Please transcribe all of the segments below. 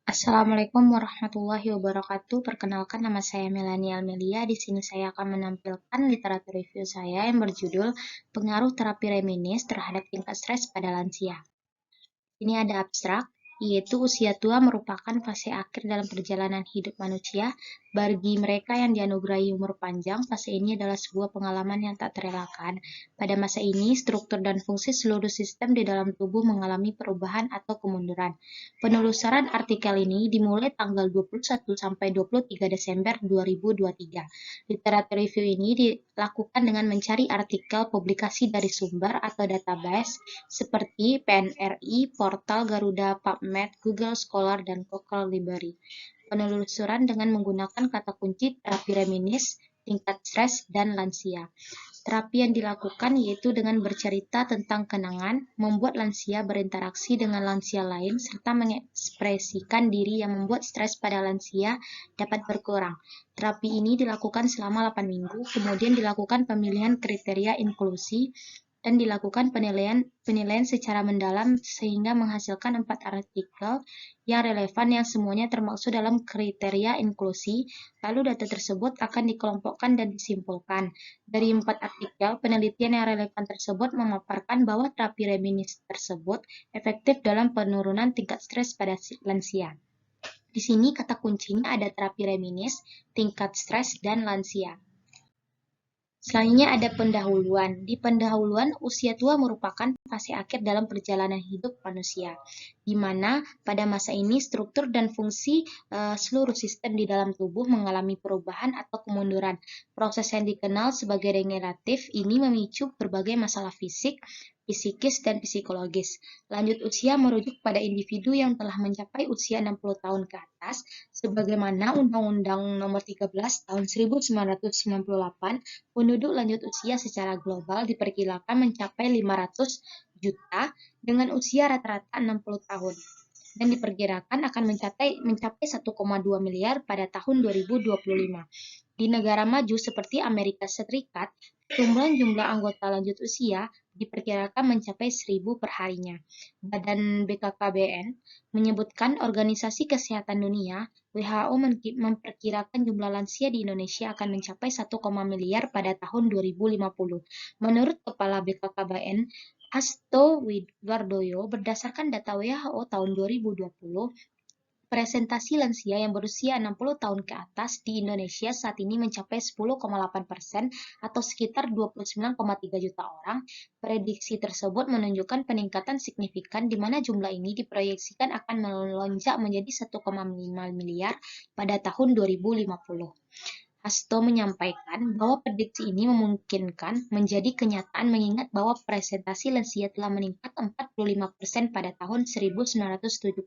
Assalamualaikum warahmatullahi wabarakatuh. Perkenalkan, nama saya Melania Amelia. Di sini saya akan menampilkan literatur review saya yang berjudul Pengaruh Terapi Reminis Terhadap Tingkat Stres pada Lansia. Ini ada abstrak, yaitu usia tua merupakan fase akhir dalam perjalanan hidup manusia. Bagi mereka yang dianugerahi umur panjang, fase ini adalah sebuah pengalaman yang tak terelakkan. Pada masa ini, struktur dan fungsi seluruh sistem di dalam tubuh mengalami perubahan atau kemunduran. Penelusuran artikel ini dimulai tanggal 21 sampai 23 Desember 2023. Literatur review ini dilakukan dengan mencari artikel publikasi dari sumber atau database seperti PNRI, Portal Garuda, PubMed, Google Scholar, dan Google Library. Penelusuran dengan menggunakan kata kunci terapi reminis, tingkat stres, dan lansia. Terapi yang dilakukan yaitu dengan bercerita tentang kenangan, membuat lansia berinteraksi dengan lansia lain, serta mengekspresikan diri yang membuat stres pada lansia dapat berkurang. Terapi ini dilakukan selama 8 minggu, kemudian dilakukan pemilihan kriteria inklusi, dan dilakukan penilaian secara mendalam sehingga menghasilkan 4 artikel yang relevan yang semuanya termasuk dalam kriteria inklusi. Lalu data tersebut akan dikelompokkan dan disimpulkan. Dari 4 artikel, penelitian yang relevan tersebut memaparkan bahwa terapi reminis tersebut efektif dalam penurunan tingkat stres pada lansia. Di sini kata kuncinya ada terapi reminis, tingkat stres, dan lansia. Selanjutnya ada pendahuluan. Di pendahuluan, usia tua merupakan fase akhir dalam perjalanan hidup manusia, di mana pada masa ini struktur dan fungsi seluruh sistem di dalam tubuh mengalami perubahan atau kemunduran. Proses yang dikenal sebagai regeneratif ini memicu berbagai masalah fisik, psikis, dan psikologis. Lanjut usia merujuk pada individu yang telah mencapai usia 60 tahun ke atas, sebagaimana Undang-Undang Nomor 13 Tahun 1998. Penduduk lanjut usia secara global diperkirakan mencapai 500 juta dengan usia rata-rata 60 tahun dan diperkirakan akan mencapai 1,2 miliar pada tahun 2025. Di negara maju seperti Amerika Serikat, jumlah anggota lanjut usia diperkirakan mencapai 1.000 per harinya. Badan BKKBN menyebutkan Organisasi Kesehatan Dunia WHO memperkirakan jumlah lansia di Indonesia akan mencapai 1, miliar pada tahun 2050. Menurut Kepala BKKBN, Hasto Widoardoyo, berdasarkan data WHO tahun 2020, presentasi lansia yang berusia 60 tahun ke atas di Indonesia saat ini mencapai 10,8% atau sekitar 29,3 juta orang. Prediksi tersebut menunjukkan peningkatan signifikan di mana jumlah ini diproyeksikan akan melonjak menjadi 1,5 miliar pada tahun 2050. Hasto menyampaikan bahwa prediksi ini memungkinkan menjadi kenyataan mengingat bahwa presentasi lansia telah meningkat 45% pada tahun 1971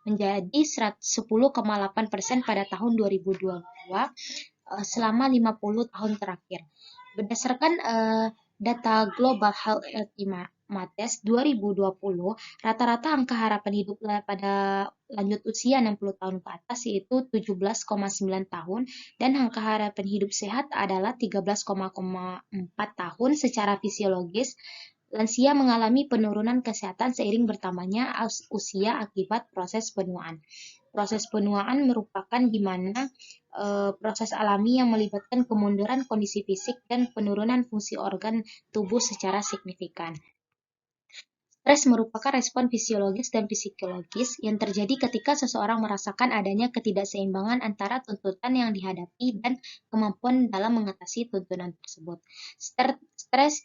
menjadi 10,8% pada tahun 2022 selama 50 tahun terakhir. Berdasarkan data Global Health Estimates 2020, rata-rata angka harapan hidup pada lanjut usia 60 tahun ke atas yaitu 17,9 tahun dan angka harapan hidup sehat adalah 13,4 tahun. Secara fisiologis, lansia mengalami penurunan kesehatan seiring bertambahnya usia akibat proses penuaan. Proses penuaan merupakan di mana proses alami yang melibatkan kemunduran kondisi fisik dan penurunan fungsi organ tubuh secara signifikan. Stres merupakan respon fisiologis dan psikologis yang terjadi ketika seseorang merasakan adanya ketidakseimbangan antara tuntutan yang dihadapi dan kemampuan dalam mengatasi tuntutan tersebut. Stres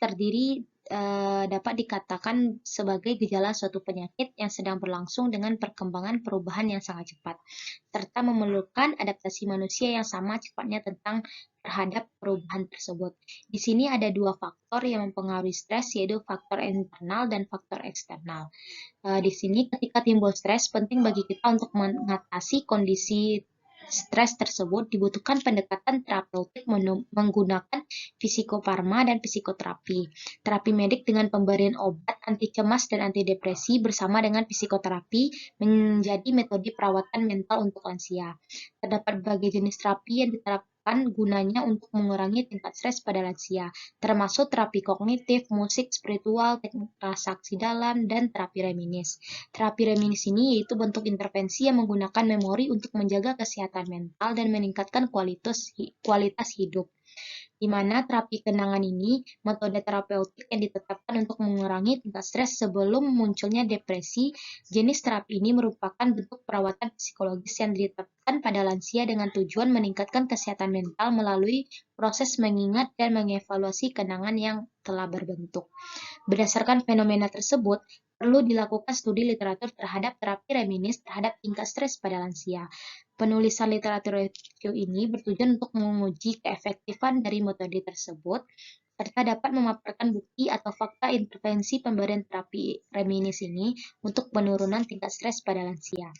dapat dikatakan sebagai gejala suatu penyakit yang sedang berlangsung dengan perkembangan perubahan yang sangat cepat, serta memerlukan adaptasi manusia yang sama cepatnya terhadap perubahan tersebut. Di sini ada 2 faktor yang mempengaruhi stres, yaitu faktor internal dan faktor eksternal. Di sini ketika timbul stres, penting bagi kita untuk mengatasi kondisi stres tersebut dibutuhkan pendekatan terapeutik menggunakan psikofarma dan psikoterapi. Terapi medik dengan pemberian obat anti cemas dan antidepresi bersama dengan psikoterapi menjadi metode perawatan mental untuk lansia. Terdapat berbagai jenis terapi yang dikembangkan gunanya untuk mengurangi tingkat stres pada lansia, termasuk terapi kognitif, musik spiritual, teknik transaksi dalam, dan terapi reminis. Terapi reminis ini yaitu bentuk intervensi yang menggunakan memori untuk menjaga kesehatan mental dan meningkatkan kualitas hidup, di mana terapi kenangan ini metode terapeutik yang ditetapkan untuk mengurangi tingkat stres sebelum munculnya depresi. Jenis terapi ini merupakan bentuk perawatan psikologis yang ditetapkan pada lansia dengan tujuan meningkatkan kesehatan mental melalui proses mengingat dan mengevaluasi kenangan yang telah berbentuk. Berdasarkan fenomena tersebut, perlu dilakukan studi literatur terhadap terapi reminis terhadap tingkat stres pada lansia. Penulisan literatur review ini bertujuan untuk menguji keefektifan dari metode tersebut, serta dapat memaparkan bukti atau fakta intervensi pemberian terapi reminis ini untuk penurunan tingkat stres pada lansia.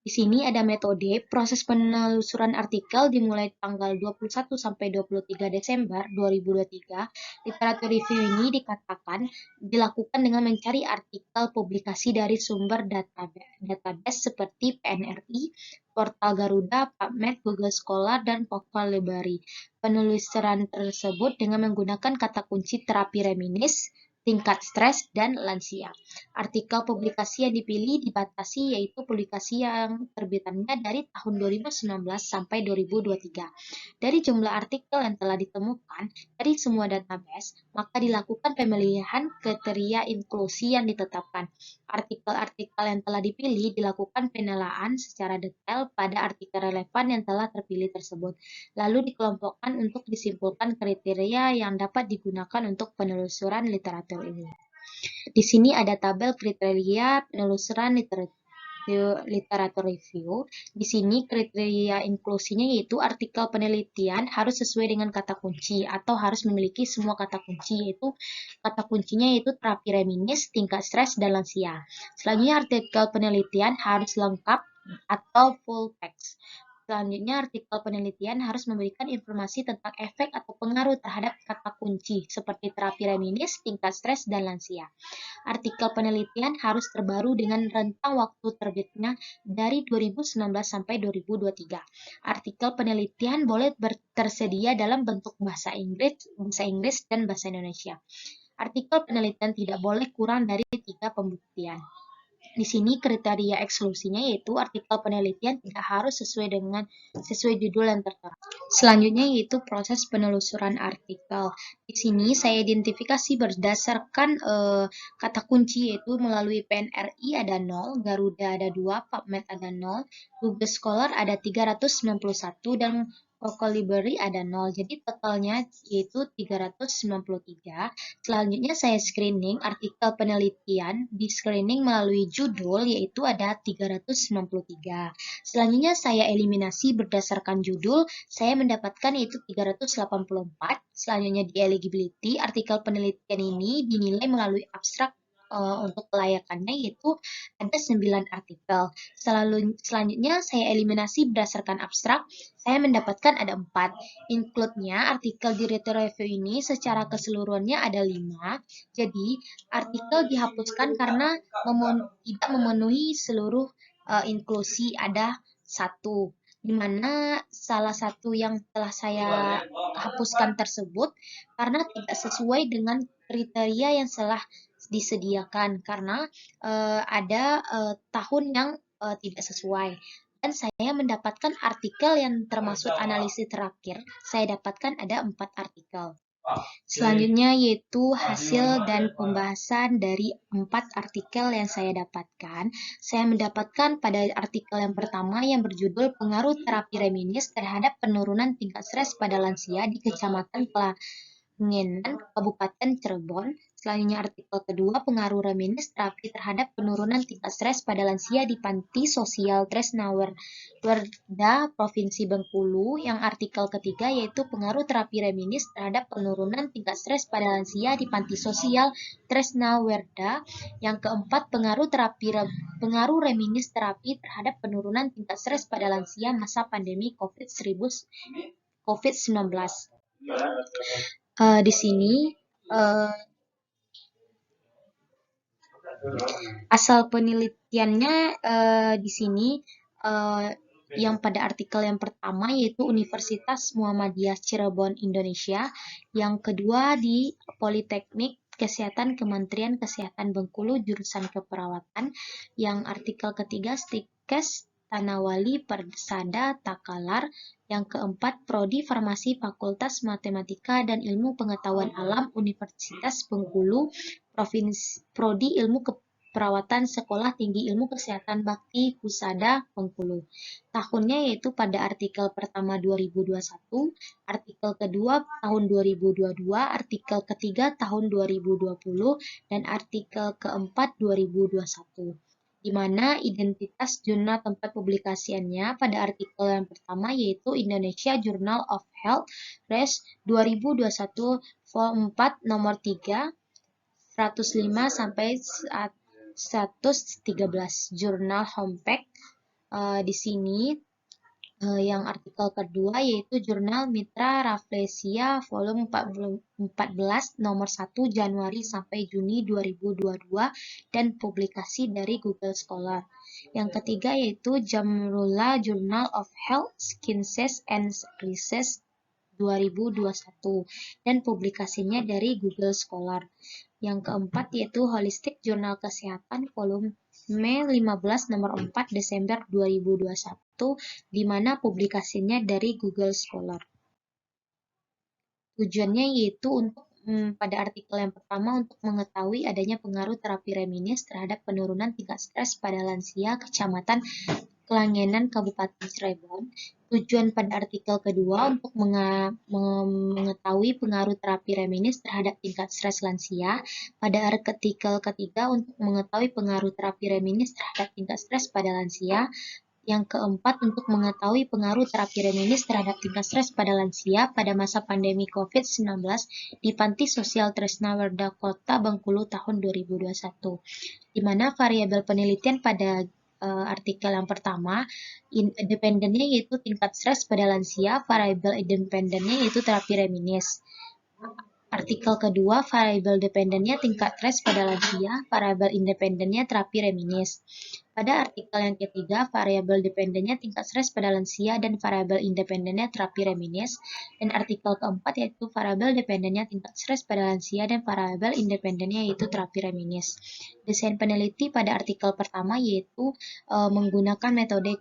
Di sini ada metode. Proses penelusuran artikel dimulai tanggal 21 sampai 23 Desember 2023. Literatur review ini dikatakan dilakukan dengan mencari artikel publikasi dari sumber database seperti PNRI, Portal Garuda, PubMed, Google Scholar, dan Vocabulary. Penelusuran tersebut dengan menggunakan kata kunci terapi reminis, tingkat stres, dan lansia. Artikel publikasi yang dipilih dibatasi, yaitu publikasi yang terbitannya dari tahun 2019 sampai 2023. Dari jumlah artikel yang telah ditemukan dari semua database, maka dilakukan pemilihan kriteria inklusi yang ditetapkan. Artikel-artikel yang telah dipilih dilakukan penilaian secara detail pada artikel relevan yang telah terpilih tersebut, lalu dikelompokkan untuk disimpulkan kriteria yang dapat digunakan untuk penelusuran literatur ini. Di sini ada tabel kriteria penelusuran literatur review. Di sini kriteria inklusinya yaitu artikel penelitian harus sesuai dengan kata kunci atau harus memiliki semua kata kunci, yaitu kata kuncinya yaitu terapi reminis, tingkat stres, dan lansia. Selanjutnya artikel penelitian harus lengkap atau full text. Selanjutnya, artikel penelitian harus memberikan informasi tentang efek atau pengaruh terhadap kata kunci seperti terapi reminis, tingkat stres, dan lansia. Artikel penelitian harus terbaru dengan rentang waktu terbitnya dari 2019 sampai 2023. Artikel penelitian boleh tersedia dalam bentuk bahasa Inggris, dan bahasa Indonesia. Artikel penelitian tidak boleh kurang dari 3 pembuktian. Di sini kriteria eksklusinya yaitu artikel penelitian tidak harus sesuai judul yang tertera. Selanjutnya yaitu proses penelusuran artikel. Di sini saya identifikasi berdasarkan kata kunci, yaitu melalui PNRI ada 0, Garuda ada 2, PubMed ada 0, Google Scholar ada 391, dan Vocabulary ada 0. Jadi totalnya yaitu 393. Selanjutnya saya screening artikel penelitian. Di screening melalui judul yaitu ada 393. Selanjutnya saya eliminasi berdasarkan judul. Saya mendapatkan yaitu 384. Selanjutnya di eligibility, artikel penelitian ini dinilai melalui abstrak untuk kelayakannya, yaitu ada 9 artikel. Selanjutnya saya eliminasi berdasarkan abstrak. Saya mendapatkan ada 4. Include-nya artikel di review ini secara keseluruhannya ada 5. Jadi artikel dihapuskan karena tidak memenuhi seluruh inklusi, ada 1. Di mana salah satu yang telah saya hapuskan tersebut karena tidak sesuai dengan kriteria yang telah disediakan, karena ada tahun yang tidak sesuai. Dan saya mendapatkan artikel yang termasuk analisis terakhir. Saya dapatkan ada 4 artikel. Selanjutnya yaitu hasil dan pembahasan dari 4 artikel yang saya dapatkan. Saya mendapatkan pada artikel yang pertama yang berjudul Pengaruh Terapi Reminis Terhadap Penurunan Tingkat Stres pada Lansia di Kecamatan Pelangenan, Kabupaten Cirebon. Selanjutnya artikel kedua, pengaruh reminis terapi terhadap penurunan tingkat stres pada lansia di Panti Sosial Tresnawerda, Provinsi Bengkulu. Yang artikel ketiga yaitu pengaruh terapi reminis terhadap penurunan tingkat stres pada lansia di Panti Sosial Tresnawerda. Yang keempat, pengaruh reminis terapi terhadap penurunan tingkat stres pada lansia masa pandemi COVID-19. Di sini asal penelitiannya di sini yang pada artikel yang pertama yaitu Universitas Muhammadiyah Cirebon Indonesia, yang kedua di Politeknik Kesehatan Kementerian Kesehatan Bengkulu jurusan keperawatan, yang artikel ketiga Stikes Tanawali Persada Takalar, yang keempat Prodi Farmasi Fakultas Matematika dan Ilmu Pengetahuan Alam Universitas Bengkulu, Prodi Ilmu Keperawatan Sekolah Tinggi Ilmu Kesehatan Bakti Husada Bengkulu. Tahunnya yaitu pada artikel pertama 2021, artikel kedua tahun 2022, artikel ketiga tahun 2020, dan artikel keempat 2021. Di mana identitas jurnal tempat publikasiannya pada artikel yang pertama yaitu Indonesia Journal of Health, Res 2021 Vol 4 nomor 3, 105 sampai 113 jurnal Homepack. Di sini yang artikel kedua yaitu Jurnal Mitra Rafflesia volume 14 nomor 1 Januari sampai Juni 2022 dan publikasi dari Google Scholar. Yang ketiga yaitu Jamrullah Journal of Health Sciences and Research 2021 dan publikasinya dari Google Scholar. Yang keempat yaitu Holistic Journal Kesehatan volume 15 nomor 4 Desember 2021 di mana publikasinya dari Google Scholar. Tujuannya yaitu untuk pada artikel yang pertama untuk mengetahui adanya pengaruh terapi reminis terhadap penurunan tingkat stres pada lansia Kecamatan Kelangenan Kabupaten Cirebon. Tujuan pada artikel kedua untuk mengetahui pengaruh terapi reminis terhadap tingkat stres lansia. Pada artikel ketiga untuk mengetahui pengaruh terapi reminis terhadap tingkat stres pada lansia. Yang keempat untuk mengetahui pengaruh terapi reminis terhadap tingkat stres pada lansia pada masa pandemi COVID-19 di Panti Sosial Tresna Werda Kota Bengkulu tahun 2021. Di mana variabel penelitian pada artikel yang pertama, independennya yaitu tingkat stres pada lansia, variabel independennya yaitu terapi reminis. Artikel kedua, variabel dependennya tingkat stres pada lansia, variabel independennya terapi reminis. Pada artikel yang ketiga, variabel dependennya tingkat stres pada lansia dan variabel independennya terapi reminis. Dan artikel keempat yaitu variabel dependennya tingkat stres pada lansia dan variabel independennya yaitu terapi reminis. Desain peneliti pada artikel pertama yaitu menggunakan metode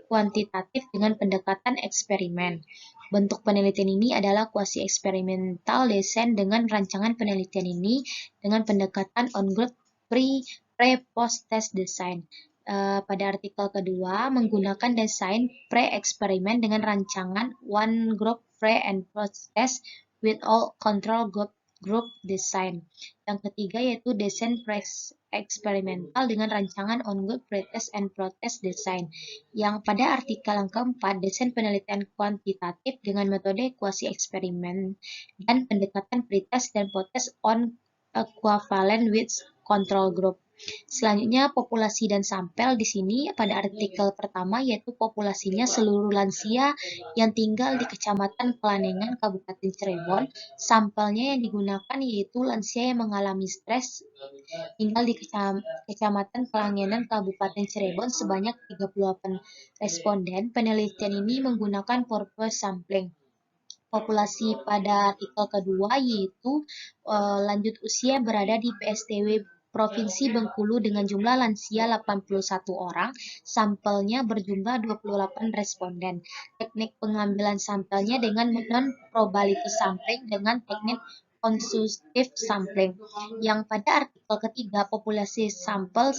kuantitatif dengan pendekatan eksperimen. Bentuk penelitian ini adalah kuasi eksperimental desain dengan rancangan penelitian ini dengan pendekatan on-group pre-post-test design. Pada artikel kedua, menggunakan desain pre-eksperimen dengan rancangan one-group pre- and post-test with all control group design. Yang ketiga yaitu desain eksperimental dengan rancangan on-group pretest and protest design. Yang pada artikel yang keempat, desain penelitian kuantitatif dengan metode kuasi eksperimen dan pendekatan pretest dan protest on equivalent with control group. Selanjutnya populasi dan sampel di sini pada artikel pertama yaitu populasinya seluruh lansia yang tinggal di Kecamatan Kelanengan Kabupaten Cirebon. Sampelnya yang digunakan yaitu lansia yang mengalami stres tinggal di Kecamatan Kelangenan Kabupaten Cirebon sebanyak 38 responden. Penelitian ini menggunakan purpose sampling. Populasi pada artikel kedua yaitu lanjut usia berada di PSTW Provinsi Bengkulu dengan jumlah lansia 81 orang, sampelnya berjumlah 28 responden. Teknik pengambilan sampelnya dengan non-probability sampling dengan teknik konsultatif sampling. Yang pada artikel ketiga populasi sampel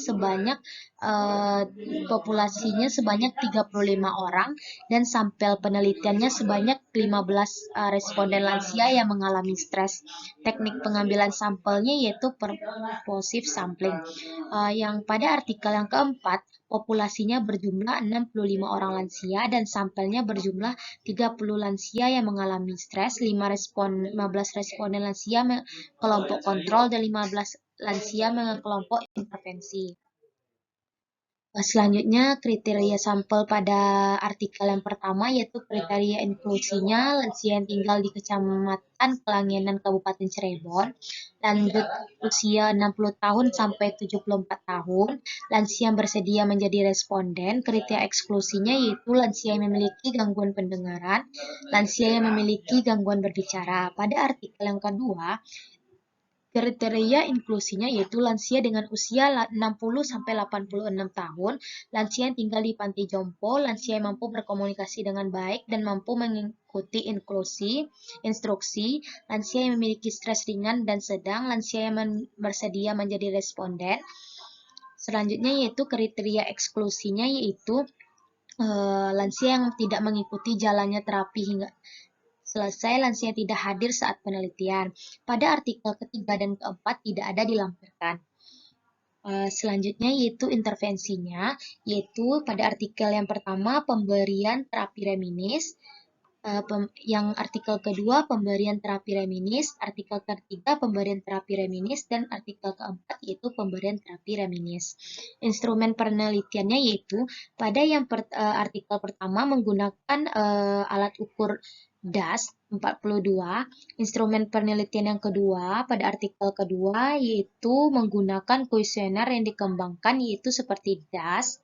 populasinya sebanyak 35 orang dan sampel penelitiannya sebanyak 15 responden lansia yang mengalami stres. Teknik pengambilan sampelnya yaitu purposive sampling. Yang pada artikel yang keempat populasinya berjumlah 65 orang lansia dan sampelnya berjumlah 30 lansia yang mengalami stres, 15 responden lansia kelompok kontrol dan 15 lansia kelompok intervensi. Selanjutnya, kriteria sampel pada artikel yang pertama yaitu kriteria inklusinya lansia yang tinggal di Kecamatan Kelangenan, Kabupaten Cirebon, lanjut usia 60 tahun sampai 74 tahun, lansia yang bersedia menjadi responden, kriteria eksklusinya yaitu lansia yang memiliki gangguan pendengaran, lansia yang memiliki gangguan berbicara. Pada artikel yang kedua, kriteria inklusinya yaitu lansia dengan usia 60-86 tahun, lansia yang tinggal di panti jompo, lansia yang mampu berkomunikasi dengan baik dan mampu mengikuti instruksi, lansia yang memiliki stres ringan dan sedang, lansia yang bersedia menjadi responden. Selanjutnya yaitu kriteria eksklusinya yaitu lansia yang tidak mengikuti jalannya terapi hingga selesai, lansia yang tidak hadir saat penelitian. Pada artikel ketiga dan keempat tidak ada dilampirkan. Selanjutnya yaitu intervensinya, yaitu pada artikel yang pertama pemberian terapi reminis, yang artikel kedua pemberian terapi reminis, artikel ketiga pemberian terapi reminis, dan artikel keempat yaitu pemberian terapi reminis. Instrumen penelitiannya yaitu pada yang artikel pertama menggunakan alat ukur DAS 42, instrumen penelitian yang kedua pada artikel kedua yaitu menggunakan kuesioner yang dikembangkan yaitu seperti DAS.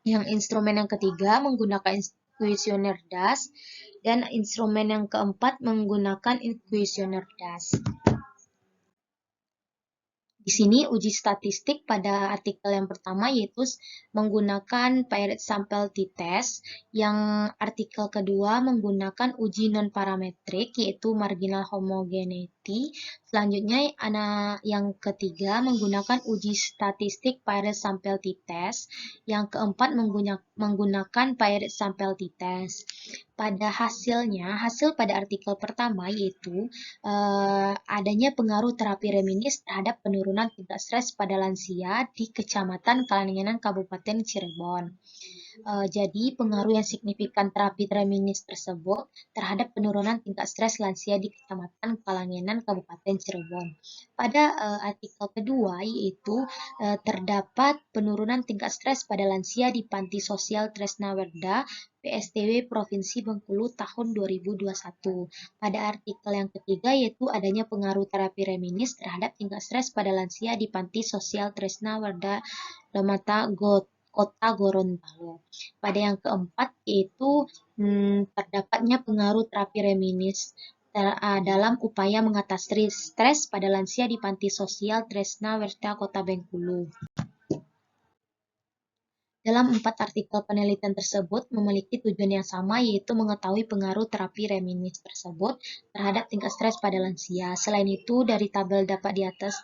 Yang instrumen yang ketiga menggunakan kuesioner DAS dan instrumen yang keempat menggunakan kuesioner DAS. Di sini uji statistik pada artikel yang pertama yaitu menggunakan paired sample t-test, yang artikel kedua menggunakan uji non-parametrik yaitu marginal homogeneity, selanjutnya yang ketiga menggunakan uji statistik paired sample t-test, yang keempat menggunakan paired sample t-test. Pada hasil pada artikel pertama yaitu adanya pengaruh terapi reminis terhadap penurunan tingkat stres pada lansia di Kecamatan Kalangenan, Kabupaten Cirebon. Jadi pengaruh yang signifikan terapi reminis tersebut terhadap penurunan tingkat stres lansia di Kecamatan Kalangenan, Kabupaten Cirebon. Pada artikel kedua yaitu terdapat penurunan tingkat stres pada lansia di Panti Sosial Tresnawerda PSTW Provinsi Bengkulu tahun 2021. Pada artikel yang ketiga yaitu adanya pengaruh terapi reminis terhadap tingkat stres pada lansia di Panti Sosial Tresnawerda Lemata Kota Gorontalo. Pada yang keempat yaitu terdapatnya pengaruh terapi reminis dalam upaya mengatasi stres pada lansia di Panti Sosial Tresnawerda Kota Bengkulu. Dalam 4 artikel penelitian tersebut memiliki tujuan yang sama yaitu mengetahui pengaruh terapi reminis tersebut terhadap tingkat stres pada lansia. Selain itu dari tabel dapat di atas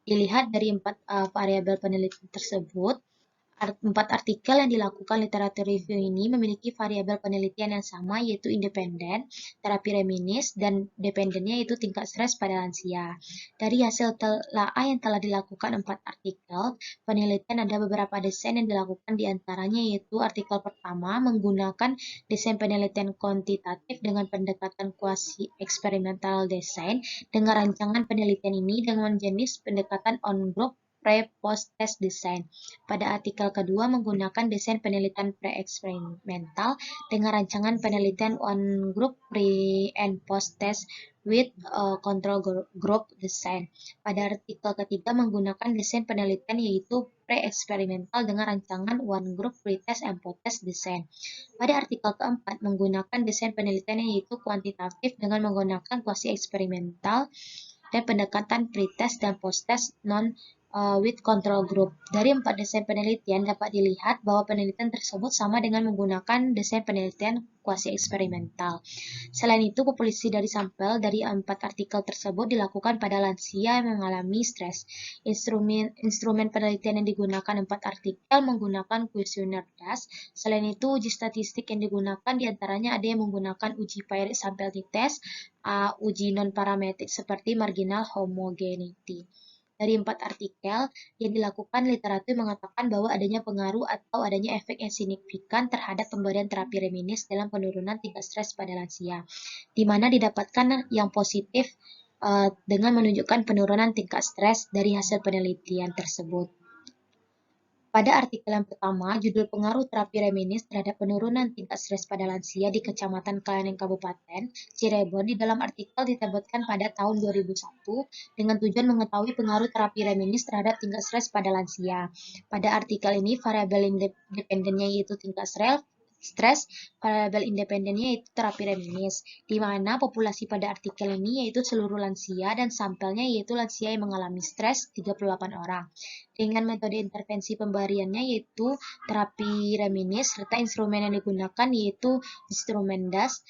dilihat dari 4 variabel penelitian tersebut, 4 artikel yang dilakukan literatur review ini memiliki variabel penelitian yang sama yaitu independen, terapi reminis, dan dependennya yaitu tingkat stres pada lansia. Dari hasil telaah yang telah dilakukan 4 artikel penelitian ada beberapa desain yang dilakukan diantaranya yaitu artikel pertama menggunakan desain penelitian kuantitatif dengan pendekatan kuasi eksperimental desain dengan rancangan penelitian ini dengan jenis pendekatan on-group pre-post-test design. Pada artikel kedua menggunakan desain penelitian pre-eksperimental dengan rancangan penelitian on group pre and post-test with control group design. Pada artikel ketiga menggunakan desain penelitian yaitu pre-eksperimental dengan rancangan one group pre-test and post-test design. Pada artikel keempat menggunakan desain penelitian yaitu kuantitatif dengan menggunakan kuasi eksperimental dan pendekatan pre-test dan post-test with control group. Dari 4 desain penelitian dapat dilihat bahwa penelitian tersebut sama dengan menggunakan desain penelitian kuasi eksperimental. Selain itu, populasi dari sampel dari 4 artikel tersebut dilakukan pada lansia yang mengalami stres. Instrumen penelitian yang digunakan 4 artikel menggunakan kuesioner DAS. Selain itu, uji statistik yang digunakan diantaranya ada yang menggunakan uji paired sample t-test, uji non-parametrik seperti marginal homogeneity. Dari 4 artikel yang dilakukan, literatur mengatakan bahwa adanya pengaruh atau adanya efek yang signifikan terhadap pemberian terapi reminis dalam penurunan tingkat stres pada lansia, di mana didapatkan yang positif dengan menunjukkan penurunan tingkat stres dari hasil penelitian tersebut. Pada artikel yang pertama, judul pengaruh terapi reminis terhadap penurunan tingkat stres pada lansia di Kecamatan Kaleneng Kabupaten Cirebon. Di dalam artikel disebutkan pada tahun 2001 dengan tujuan mengetahui pengaruh terapi reminis terhadap tingkat stres pada lansia. Pada artikel ini, variabel independennya yaitu tingkat stres, variabel independennya yaitu terapi reminis, di mana populasi pada artikel ini yaitu seluruh lansia dan sampelnya yaitu lansia yang mengalami stres 38 orang. Dengan metode intervensi pemberiannya yaitu terapi reminis serta instrumen yang digunakan yaitu instrumen DAS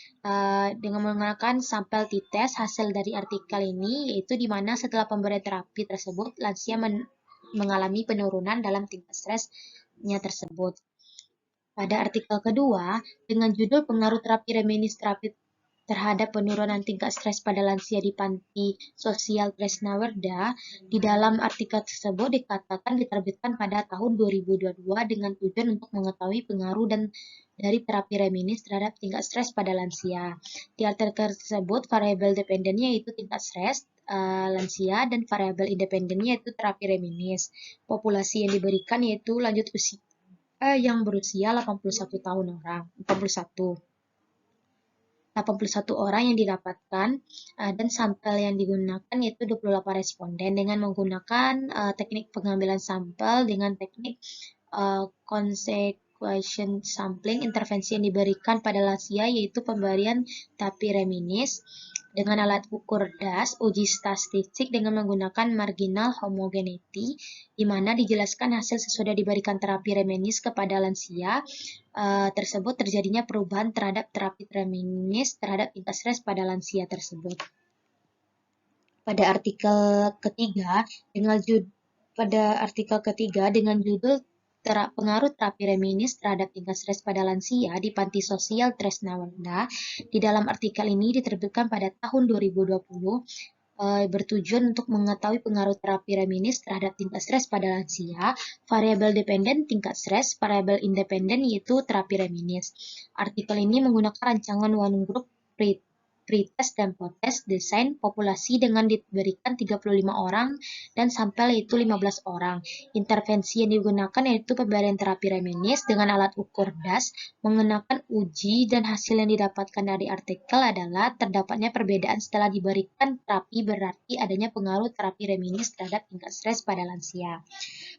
dengan menggunakan sampel t-test. Hasil dari artikel ini yaitu di mana setelah pemberian terapi tersebut lansia mengalami penurunan dalam tingkat stresnya tersebut. Pada artikel kedua, dengan judul pengaruh terapi reminis terhadap penurunan tingkat stres pada lansia di Panti Sosial Tresnawerda, di dalam artikel tersebut dikatakan diterbitkan pada tahun 2022 dengan tujuan untuk mengetahui pengaruh dari terapi reminis terhadap tingkat stres pada lansia. Di artikel tersebut, variabel dependennya yaitu tingkat stres lansia dan variabel independennya yaitu terapi reminis. Populasi yang diberikan yaitu lanjut usia yang berusia 81 orang yang didapatkan dan sampel yang digunakan yaitu 28 responden dengan menggunakan teknik pengambilan sampel dengan teknik consequential sampling. Intervensi yang diberikan pada lansia yaitu pemberian terapi reminis dengan alat ukur DAS, uji statistik dengan menggunakan marginal homogeneity, di mana dijelaskan hasil sesudah diberikan terapi reminis kepada lansia tersebut terjadinya perubahan terhadap terapi reminis terhadap tingkat stres pada lansia tersebut. Pada artikel ketiga dengan judul pengaruh terapi reminis terhadap tingkat stres pada lansia di Panti Sosial Tresnawerda. Di dalam artikel ini diterbitkan pada tahun 2020 bertujuan untuk mengetahui pengaruh terapi reminis terhadap tingkat stres pada lansia, variabel dependen tingkat stres, variabel independen yaitu terapi reminis. Artikel ini menggunakan rancangan one group pretest dan potest desain populasi dengan diberikan 35 orang dan sampel yaitu 15 orang. Intervensi yang digunakan yaitu pemberian terapi reminis dengan alat ukur DAS mengenakan uji dan hasil yang didapatkan dari artikel adalah terdapatnya perbedaan setelah diberikan terapi berarti adanya pengaruh terapi reminis terhadap tingkat stres pada lansia.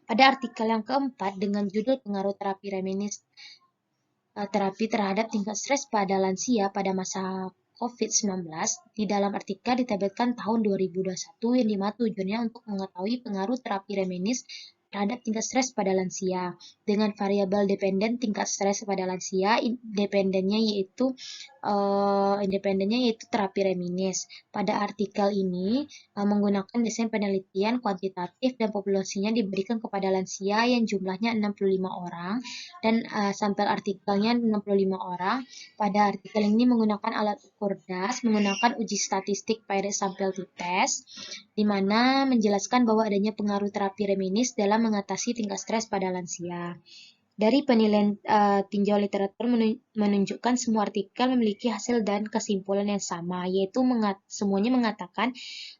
Pada artikel yang keempat dengan judul pengaruh terapi reminis terapi terhadap tingkat stres pada lansia pada masa COVID-19, di dalam artikel diterbitkan tahun 2021 yang dimana tujuannya untuk mengetahui pengaruh terapi reminis terhadap tingkat stres pada lansia dengan variabel dependen tingkat stres pada lansia independennya yaitu terapi reminis. Pada artikel ini menggunakan desain penelitian kuantitatif dan populasinya diberikan kepada lansia yang jumlahnya 65 orang dan sampel artikelnya 65 orang. Pada artikel ini menggunakan alat ukur DAS, menggunakan uji statistik pada sampel t-test, di mana menjelaskan bahwa adanya pengaruh terapi reminis dalam mengatasi tingkat stres pada lansia. Dari penilaian tinjau literatur menunjukkan semua artikel memiliki hasil dan kesimpulan yang sama, yaitu semuanya mengatakan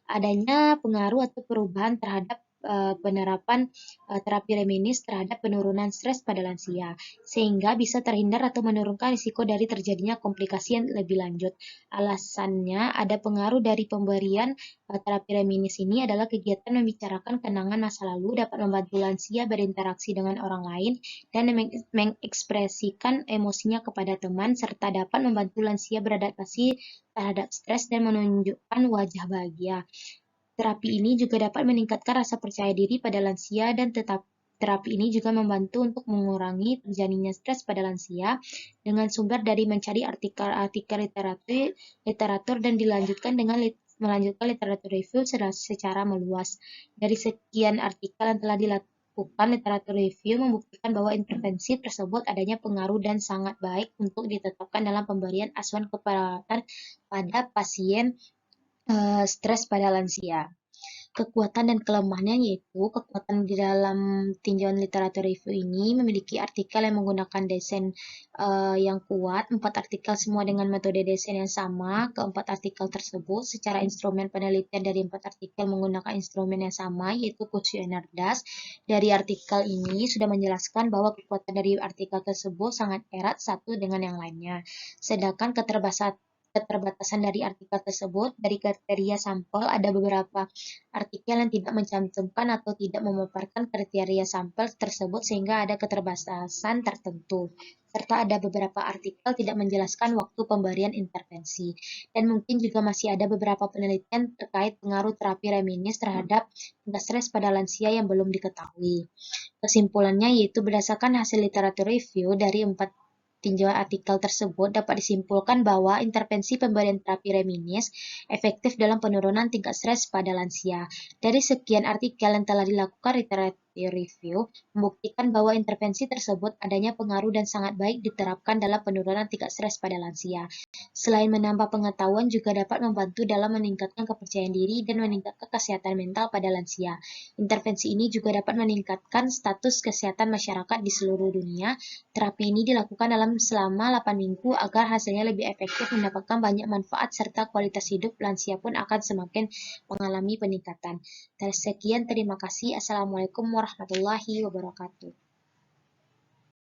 adanya pengaruh atau perubahan terhadap penerapan terapi reminis terhadap penurunan stres pada lansia, sehingga bisa terhindar atau menurunkan risiko dari terjadinya komplikasi yang lebih lanjut. Alasannya ada pengaruh dari pemberian terapi reminis ini adalah kegiatan membicarakan kenangan masa lalu dapat membantu lansia berinteraksi dengan orang lain dan mengekspresikan emosinya kepada teman, serta dapat membantu lansia beradaptasi terhadap stres dan menunjukkan wajah bahagia. Terapi ini juga dapat meningkatkan rasa percaya diri pada lansia dan terapi ini juga membantu untuk mengurangi terjadinya stres pada lansia dengan sumber dari mencari artikel literatur dan melanjutkan literatur review secara meluas. Dari sekian artikel yang telah dilakukan, literatur review membuktikan bahwa intervensi tersebut adanya pengaruh dan sangat baik untuk ditetapkan dalam pemberian asuhan keperawatan pada pasien stres pada lansia. Kekuatan dan kelemahannya yaitu kekuatan di dalam tinjauan literatur review ini memiliki artikel yang menggunakan desain yang kuat, 4 artikel semua dengan metode desain yang sama. Keempat artikel tersebut secara instrumen penelitian dari 4 artikel menggunakan instrumen yang sama yaitu kuesioner DAS. Dari artikel ini sudah menjelaskan bahwa kekuatan dari artikel tersebut sangat erat satu dengan yang lainnya. Sedangkan keterbatasan dari artikel tersebut dari kriteria sampel ada beberapa artikel yang tidak mencantumkan atau tidak memaparkan kriteria sampel tersebut sehingga ada keterbatasan tertentu, serta ada beberapa artikel tidak menjelaskan waktu pemberian intervensi. Dan mungkin juga masih ada beberapa penelitian terkait pengaruh terapi reminis terhadap tingkat stres pada lansia yang belum diketahui. Kesimpulannya yaitu berdasarkan hasil literatur review dari 4 tinjauan artikel tersebut dapat disimpulkan bahwa intervensi pemberian terapi reminis efektif dalam penurunan tingkat stres pada lansia. Dari sekian artikel yang telah dilakukan literatur review, membuktikan bahwa intervensi tersebut adanya pengaruh dan sangat baik diterapkan dalam penurunan tingkat stres pada lansia. Selain menambah pengetahuan, juga dapat membantu dalam meningkatkan kepercayaan diri dan meningkatkan kesehatan mental pada lansia. Intervensi ini juga dapat meningkatkan status kesehatan masyarakat di seluruh dunia. Terapi ini dilakukan selama 8 minggu agar hasilnya lebih efektif, mendapatkan banyak manfaat, serta kualitas hidup lansia pun akan semakin mengalami peningkatan. Sekian, terima kasih. Assalamualaikum warahmatullahi wabarakatuh.